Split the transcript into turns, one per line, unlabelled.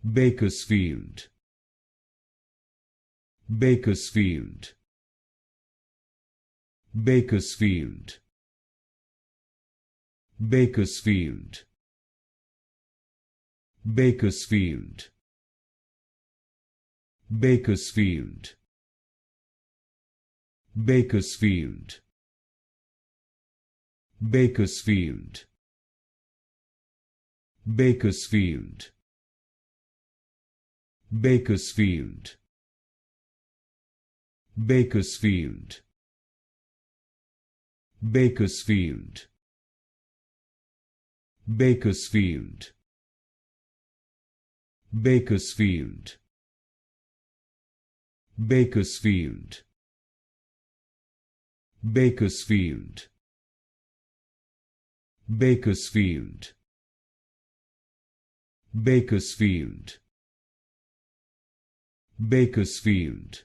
Bakersfield, Bakersfield, Bakersfield, Bakersfield, Bakersfield, Bakersfield, Bakersfield, Bakersfield, Bakersfield, Bakersfield, Bakersfield, Bakersfield, Bakersfield, Bakersfield, Bakersfield, Bakersfield, Bakersfield, Bakersfield, Bakersfield,